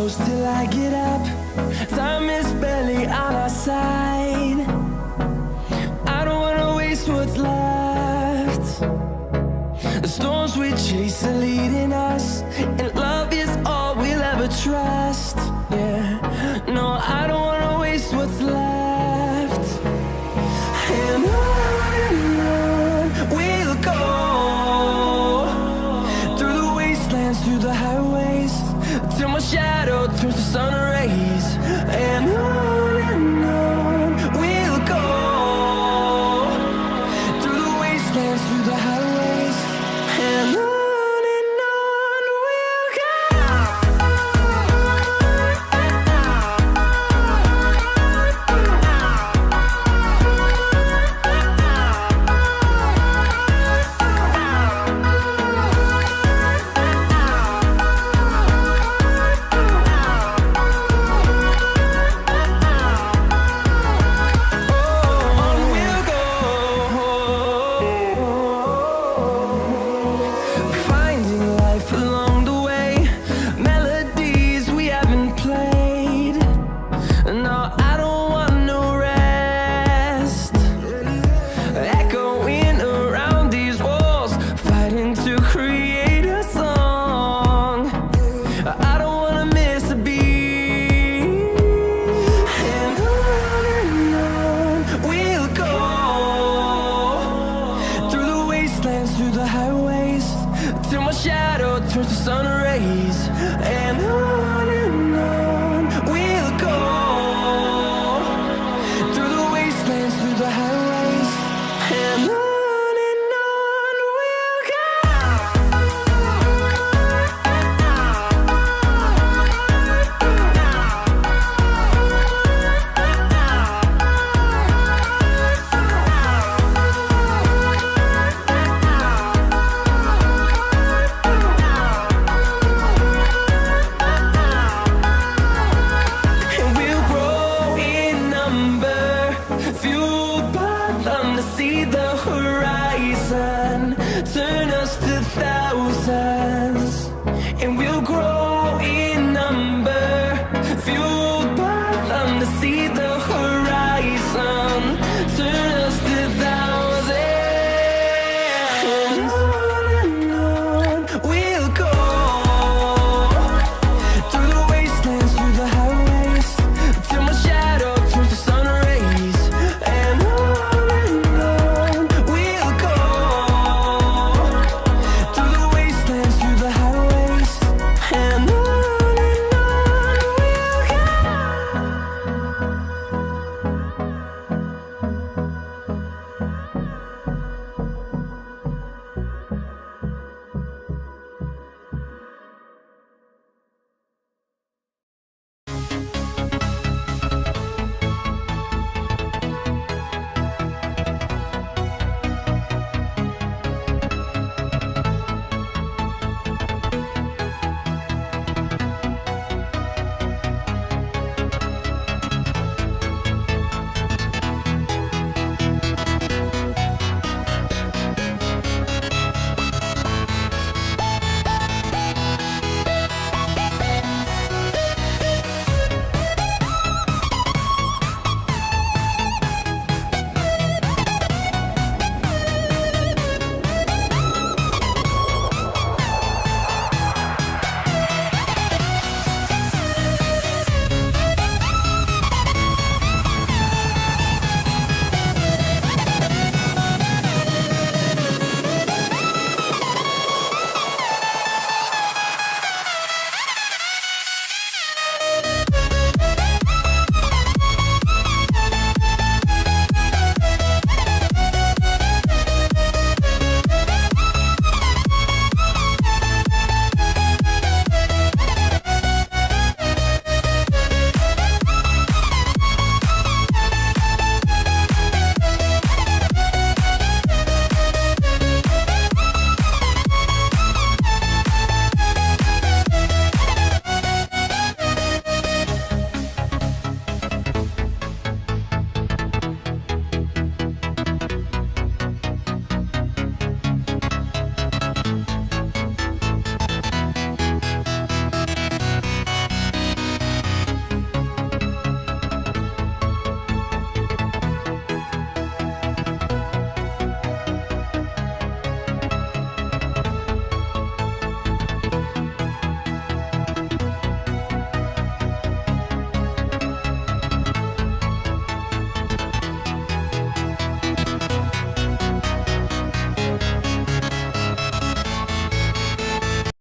close till I get up. Time is barely on our side. I don't wanna waste what's left. The storms we chase are leading us, and love is all we'll ever trust. Yeah, no, I don't wanna waste what's left. And on we'll go, through the wastelands, through the highways, till my shadow turns to sun rays. And on we'll go, through the wastelands, through the highways, and on we'll go. Finding life along the way, melodies we haven't played. No, I don't want no rest. Echoing around these walls, fighting to create a song. I don't wanna miss a beat. And on we'll go, through the wastelands, through the highways, till my shadow turns to sun rays. And on we'll go, through the wastelands, through the highways, and on we'll go. And we'll grow in number, fueled by them to see the